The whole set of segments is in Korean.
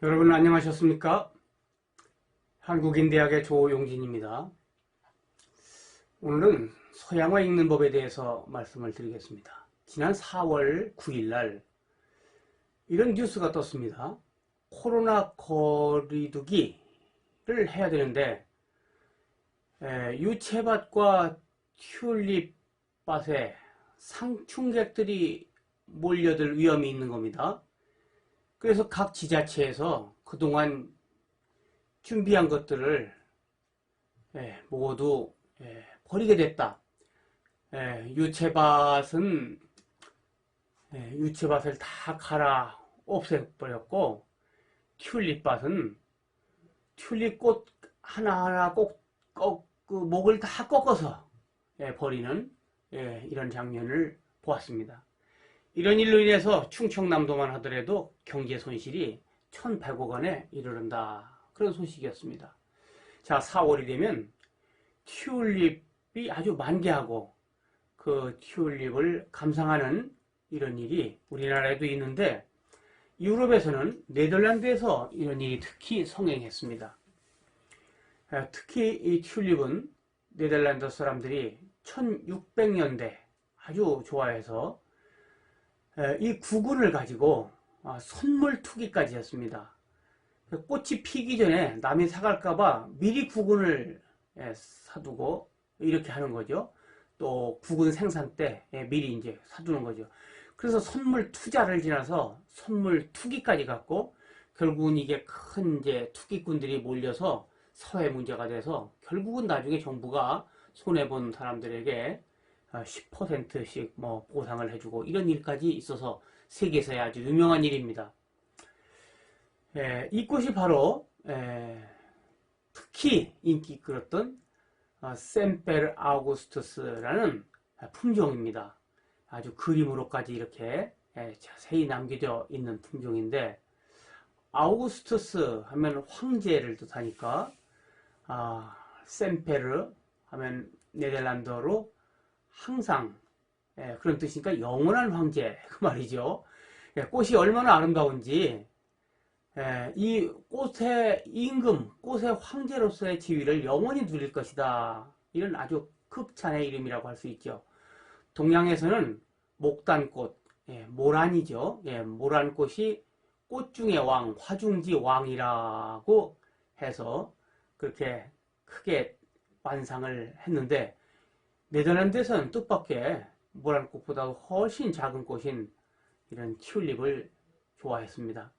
여러분 안녕하셨습니까? 한국인대학의 조용진입니다. 오늘은 서양화 읽는 법에 대해서 말씀을 드리겠습니다. 지난 4월 9일 날 이런 뉴스가 떴습니다. 코로나 거리두기를 해야 되는데 유채밭과 튤립밭에 상충객들이 몰려들 위험이 있는 겁니다. 그래서 각 지자체에서 그동안 준비한 것들을 모두 버리게 됐다. 유채밭은 유채밭을 다 갈아 없애버렸고, 튤립밭은 튤립꽃 하나하나 그 목을 다 꺾어서 버리는 이런 장면을 보았습니다. 이런 일로 인해서 충청남도만 하더라도 경제 손실이 1,100억 원에 이르른다. 그런 소식이었습니다. 자, 4월이 되면 튤립이 아주 만개하고 그 튤립을 감상하는 이런 일이 우리나라에도 있는데, 유럽에서는 네덜란드에서 이런 일이 특히 성행했습니다. 특히 이 튤립은 네덜란드 사람들이 1600년대 아주 좋아해서 이 구근을 가지고 선물 투기까지 했습니다. 꽃이 피기 전에 남이 사갈까봐 미리 구근을 사두고 이렇게 하는 거죠. 또 구근 생산 때 미리 이제 사두는 거죠. 그래서 선물 투자를 지나서 선물 투기까지 갔고, 결국은 이게 큰 이제 투기꾼들이 몰려서 사회 문제가 돼서 결국은 나중에 정부가 손해본 사람들에게 10%씩 뭐 보상을 해주고 이런 일까지 있어서 세계에서야 아주 유명한 일입니다. 이꽃이 바로 특히 인기 끌었던 샘페르 아우구스투스라는 품종입니다. 아주 그림으로까지 이렇게 자세히 남겨져 있는 품종인데, 아우구스투스 하면 황제를 뜻하니까 샘페르 하면 네덜란드어로 항상 그런 뜻이니까 영원한 황제 그 말이죠. 꽃이 얼마나 아름다운지 이 꽃의 임금, 꽃의 황제로서의 지위를 영원히 누릴 것이다. 이런 아주 극찬의 이름이라고 할 수 있죠. 동양에서는 목단꽃, 모란이죠. 모란꽃이 꽃 중의 왕, 화중지 왕이라고 해서 그렇게 크게 완상을 했는데, 네덜란드에서는 뜻밖의 모란꽃보다 훨씬 작은 꽃인 이런 튤립을 좋아했습니다.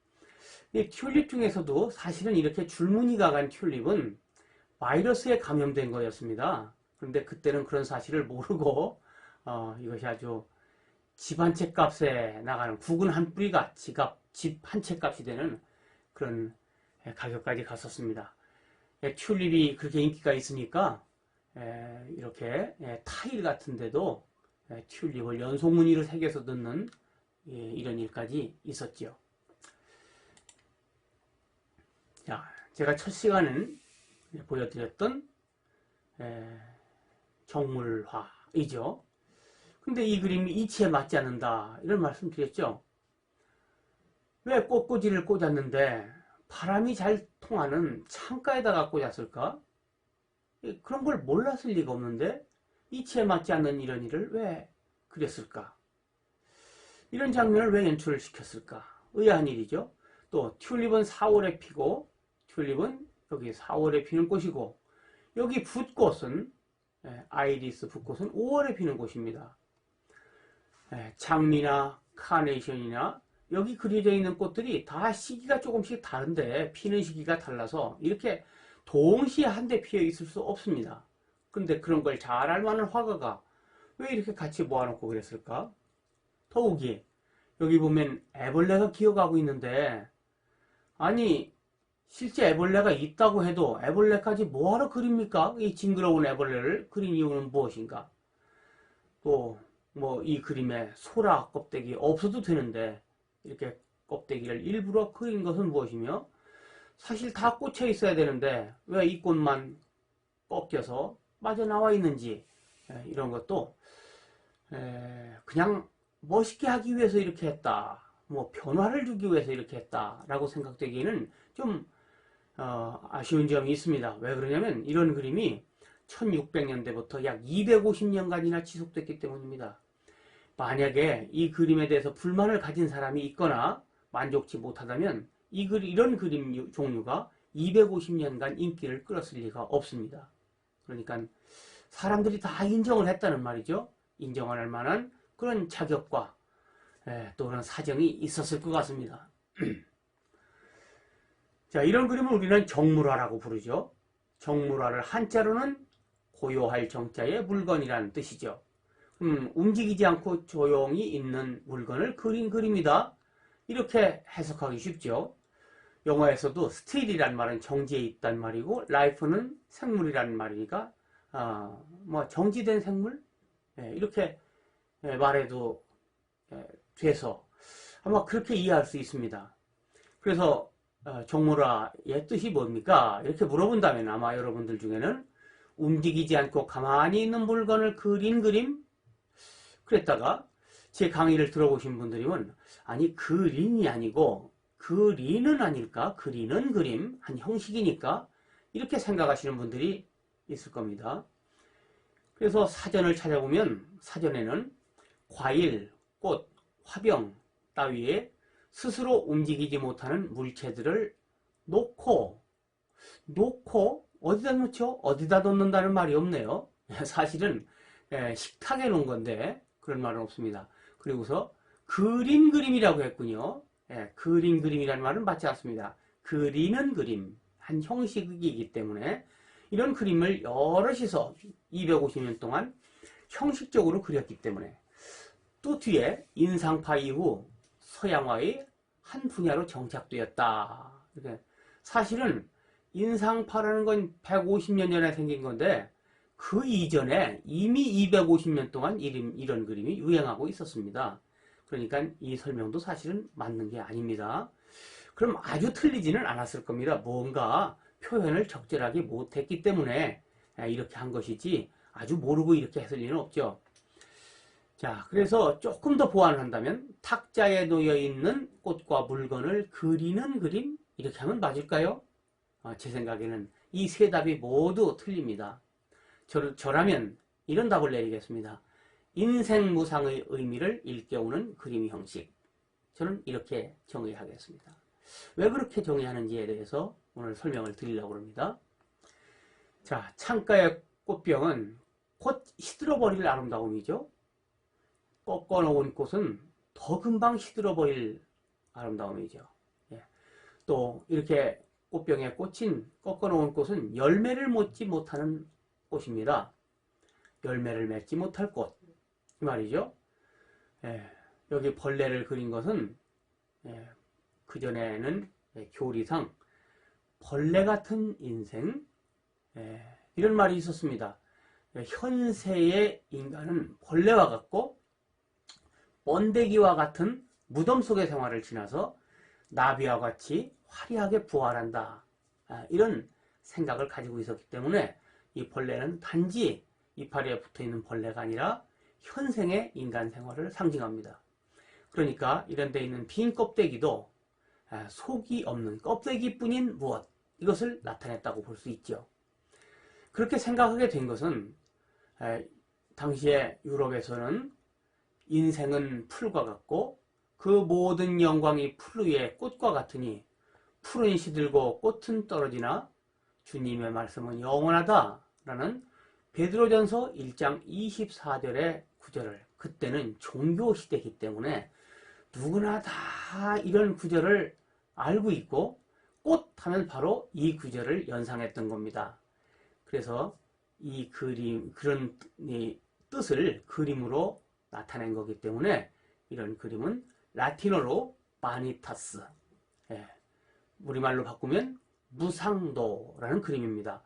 이 튤립 중에서도 사실은 이렇게 줄무늬가 간 튤립은 바이러스에 감염된 거였습니다. 그런데 그때는 그런 사실을 모르고 이것이 아주 집 한 채 값에 나가는, 구근 한 뿌리가 집 한 채 값이 되는 그런 가격까지 갔었습니다. 튤립이 그렇게 인기가 있으니까 이렇게 타일 같은 데도 튤립을 연속 무늬를 새겨서 넣는 이런 일까지 있었죠. 자, 제가 첫 시간은 보여드렸던 정물화이죠. 근데 이 그림이 이치에 맞지 않는다, 이런 말씀 드렸죠. 왜 꽃꽂이를 꽂았는데 바람이 잘 통하는 창가에다가 꽂았을까? 그런 걸 몰랐을 리가 없는데 이치에 맞지 않는 이런 일을 왜 그렸을까? 이런 장면을 왜 연출을 시켰을까? 의아한 일이죠. 또 튤립은 4월에 피고, 튤립은 여기 4월에 피는 꽃이고, 여기 붓꽃은 아이리스 붓꽃은 5월에 피는 꽃입니다. 장미나 카네이션이나 여기 그려져 있는 꽃들이 다 시기가 조금씩 다른데 피는 시기가 달라서 이렇게 동시에 한데 피어 있을 수 없습니다. 근데 그런 걸 잘 알만한 화가가 왜 이렇게 같이 모아놓고 그랬을까? 더욱이 여기 보면 애벌레가 기어가고 있는데, 아니 실제 애벌레가 있다고 해도 애벌레까지 뭐하러 그립니까? 이 징그러운 애벌레를 그린 이유는 무엇인가? 또 뭐 이 그림에 소라 껍데기 없어도 되는데 이렇게 껍데기를 일부러 그린 것은 무엇이며, 사실 다 꽂혀 있어야 되는데 왜 이 꽃만 꺾여서 빠져나와 있는지, 이런 것도 그냥 멋있게 하기 위해서 이렇게 했다, 뭐 변화를 주기 위해서 이렇게 했다라고 생각되기에는 좀 아쉬운 점이 있습니다. 왜 그러냐면 이런 그림이 1600년대부터 약 250년간이나 지속됐기 때문입니다. 만약에 이 그림에 대해서 불만을 가진 사람이 있거나 만족치 못하다면 이런 그림 종류가 250년간 인기를 끌었을 리가 없습니다. 그러니까 사람들이 다 인정을 했다는 말이죠. 인정을 할 만한 그런 자격과 또는 사정이 있었을 것 같습니다. 자, 이런 그림을 우리는 정물화라고 부르죠. 정물화를 한자로는 고요할 정자의 물건이라는 뜻이죠. 움직이지 않고 조용히 있는 물건을 그린 그림이다. 이렇게 해석하기 쉽죠. 영어에서도 스틸이란 말은 정지에 있단 말이고 life는 생물이란 말이니까 뭐 정지된 생물 이렇게 말해도 돼서 아마 그렇게 이해할 수 있습니다. 그래서 정물화의 뜻이 뭡니까? 이렇게 물어본다면 아마 여러분들 중에는 움직이지 않고 가만히 있는 물건을 그린 그림? 그랬다가 제 강의를 들어보신 분들이면 아니 그린이 아니고 그리는 아닐까? 그리는 그림 한 형식이니까 이렇게 생각하시는 분들이 있을 겁니다. 그래서 사전을 찾아보면 사전에는 과일, 꽃, 화병 따위에 스스로 움직이지 못하는 물체들을 놓고 어디다 놓죠? 어디다 놓는다는 말이 없네요. 사실은 식탁에 놓은 건데 그런 말은 없습니다. 그리고서 그린 그림이라고 했군요. 그린 그림이라는 말은 맞지 않습니다. 그리는 그림, 한 형식이기 때문에 이런 그림을 여럿이서 250년 동안 형식적으로 그렸기 때문에 또 뒤에 인상파 이후 서양화의 한 분야로 정착되었다. 사실은 인상파라는 건 150년 전에 생긴 건데 그 이전에 이미 250년 동안 이런 그림이 유행하고 있었습니다. 그러니까 이 설명도 사실은 맞는 게 아닙니다. 그럼 아주 틀리지는 않았을 겁니다. 뭔가 표현을 적절하게 못했기 때문에 이렇게 한 것이지 아주 모르고 이렇게 했을 리는 없죠. 자, 그래서 조금 더 보완을 한다면 탁자에 놓여있는 꽃과 물건을 그리는 그림? 이렇게 하면 맞을까요? 제 생각에는 이 세 답이 모두 틀립니다. 저라면 이런 답을 내리겠습니다. 인생무상의 의미를 일깨우는 그림 형식. 저는 이렇게 정의하겠습니다. 왜 그렇게 정의하는지에 대해서 오늘 설명을 드리려고 합니다. 자, 창가의 꽃병은 곧 시들어버릴 아름다움이죠. 꺾어놓은 꽃은 더 금방 시들어버릴 아름다움이죠. 또 이렇게 꽃병에 꽂힌 꺾어놓은 꽃은 열매를 맺지 못하는 꽃입니다. 열매를 맺지 못할 꽃. 이 말이죠. 여기 벌레를 그린 것은 그전에는 교리상 벌레 같은 인생 이런 말이 있었습니다. 현세의 인간은 벌레와 같고 번데기와 같은 무덤 속의 생활을 지나서 나비와 같이 화려하게 부활한다. 이런 생각을 가지고 있었기 때문에 이 벌레는 단지 이파리에 붙어있는 벌레가 아니라 현생의 인간 생활을 상징합니다. 그러니까 이런 데 있는 빈 껍데기도 속이 없는 껍데기뿐인 무엇, 이것을 나타냈다고 볼 수 있죠. 그렇게 생각하게 된 것은 당시에 유럽에서는 인생은 풀과 같고 그 모든 영광이 풀 위에 꽃과 같으니 풀은 시들고 꽃은 떨어지나 주님의 말씀은 영원하다 라는 베드로전서 1장 24절의 구절을, 그때는 종교시대이기 때문에 누구나 다 이런 구절을 알고 있고 꽃 하면 바로 이 구절을 연상했던 겁니다. 그래서 이 그림, 그런 뜻을 그림으로 나타낸 거기 때문에 이런 그림은 라틴어로 바니타스, 우리말로 바꾸면 무상도라는 그림입니다.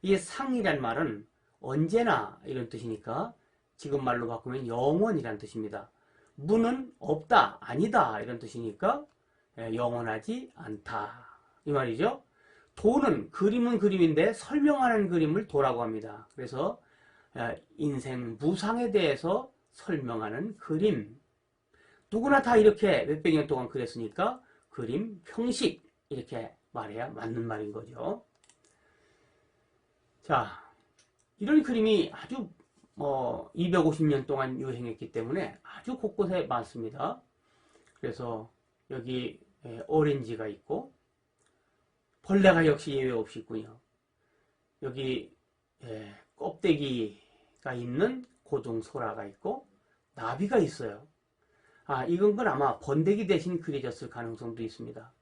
이 상이란 말은 언제나 이런 뜻이니까 지금 말로 바꾸면 영원이란 뜻입니다. 무는 없다, 아니다 이런 뜻이니까 영원하지 않다 이 말이죠. 도는 그림은 그림인데 설명하는 그림을 도라고 합니다. 그래서 인생 무상에 대해서 설명하는 그림. 누구나 다 이렇게 몇백 년 동안 그랬으니까 그림 형식 이렇게 말해야 맞는 말인 거죠. 자, 이런 그림이 아주 250년 동안 유행했기 때문에 아주 곳곳에 많습니다. 그래서 여기 오렌지가 있고 벌레가 역시 예외 없이 있군요. 여기 껍데기가 있는 고등소라가 있고 나비가 있어요. 이건 건 아마 번데기 대신 그려졌을 가능성도 있습니다.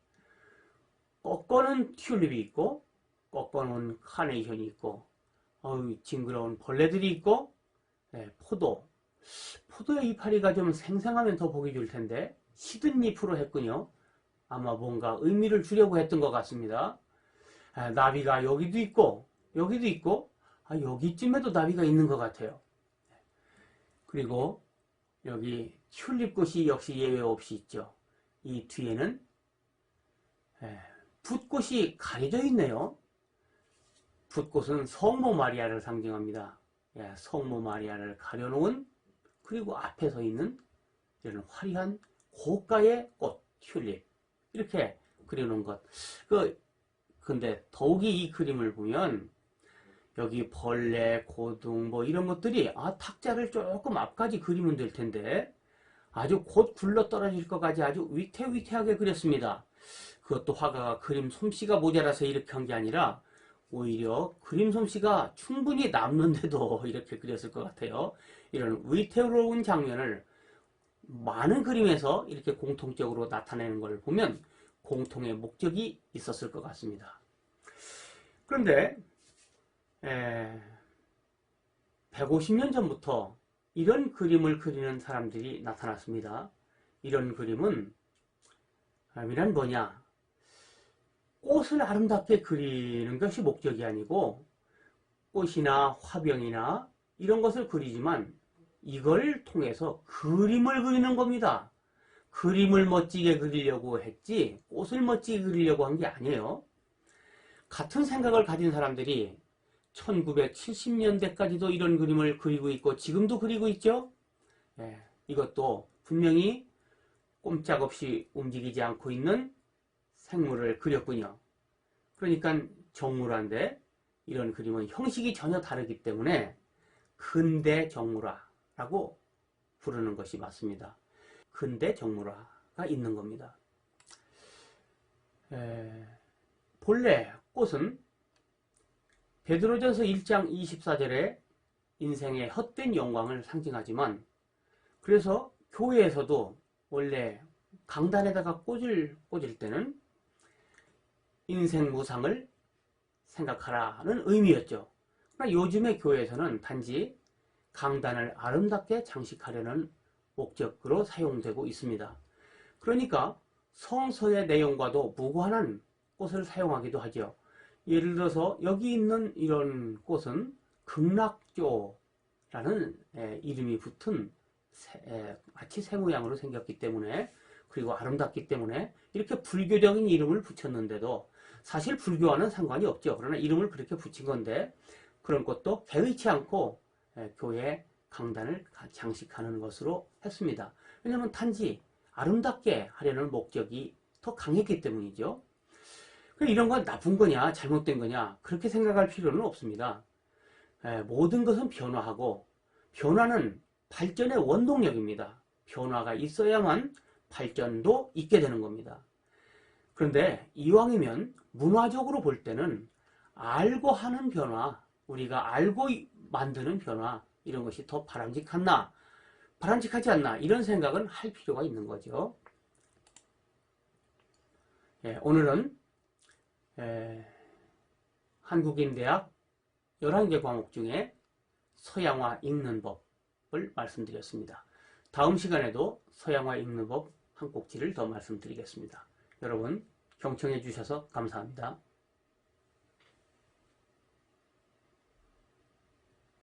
꺾어놓은 튤립이 있고 꺾어놓은 카네이션이 있고 징그러운 벌레들이 있고 포도의 이파리가 좀 생생하면 더 보기 좋을 텐데 시든 잎으로 했군요. 아마 뭔가 의미를 주려고 했던 것 같습니다. 나비가 여기도 있고 여기도 있고 여기쯤에도 나비가 있는 것 같아요. 그리고 여기 튤립꽃이 역시 예외 없이 있죠. 이 뒤에는 붓꽃이 가려져 있네요. 붓꽃은 성모 마리아를 상징합니다. 성모 마리아를 가려놓은 그리고 앞에 서 있는 이런 화려한 고가의 꽃, 튤립 이렇게 그려놓은 것. 근데 더욱이 이 그림을 보면 여기 벌레, 고등 이런 것들이 탁자를 조금 앞까지 그리면 될 텐데 아주 곧 굴러 떨어질 것까지 아주 위태위태하게 그렸습니다. 그것도 화가가 그림 솜씨가 모자라서 이렇게 한 게 아니라 오히려 그림 솜씨가 충분히 남는데도 이렇게 그렸을 것 같아요. 이런 위태로운 장면을 많은 그림에서 이렇게 공통적으로 나타내는 걸 보면 공통의 목적이 있었을 것 같습니다. 그런데 150년 전부터 이런 그림을 그리는 사람들이 나타났습니다. 이런 그림은 이란 뭐냐? 꽃을 아름답게 그리는 것이 목적이 아니고 꽃이나 화병이나 이런 것을 그리지만 이걸 통해서 그림을 그리는 겁니다. 그림을 멋지게 그리려고 했지 꽃을 멋지게 그리려고 한 게 아니에요. 같은 생각을 가진 사람들이 1970년대까지도 이런 그림을 그리고 있고 지금도 그리고 있죠. 이것도 분명히 꼼짝없이 움직이지 않고 있는 생물을 그렸군요. 그러니까 정물화인데 이런 그림은 형식이 전혀 다르기 때문에 근대 정물화라고 부르는 것이 맞습니다. 근대 정물화가 있는 겁니다. 본래 꽃은 베드로전서 1장 24절에 인생의 헛된 영광을 상징하지만 그래서 교회에서도 원래 강단에다가 꽃을 꽂을 때는 인생 무상을 생각하라는 의미였죠. 그러나 요즘의 교회에서는 단지 강단을 아름답게 장식하려는 목적으로 사용되고 있습니다. 그러니까 성서의 내용과도 무관한 꽃을 사용하기도 하죠. 예를 들어서 여기 있는 이런 꽃은 극락조라는 이름이 붙은 마치 새 모양으로 생겼기 때문에 그리고 아름답기 때문에 이렇게 불교적인 이름을 붙였는데도 사실 불교와는 상관이 없죠. 그러나 이름을 그렇게 붙인 건데 그런 것도 개의치 않고 교회 강단을 장식하는 것으로 했습니다. 왜냐하면 단지 아름답게 하려는 목적이 더 강했기 때문이죠. 이런 건 나쁜 거냐 잘못된 거냐 그렇게 생각할 필요는 없습니다. 모든 것은 변화하고 변화는 발전의 원동력입니다. 변화가 있어야만 발전도 있게 되는 겁니다. 그런데 이왕이면 문화적으로 볼 때는 알고 하는 변화, 우리가 알고 만드는 변화 이런 것이 더 바람직하지 않나 이런 생각은 할 필요가 있는 거죠. 오늘은 한국인대학 11개 과목 중에 서양화 읽는 법을 말씀드렸습니다. 다음 시간에도 서양화 읽는 법 한 꼭지를 더 말씀드리겠습니다. 여러분 경청해 주셔서 감사합니다.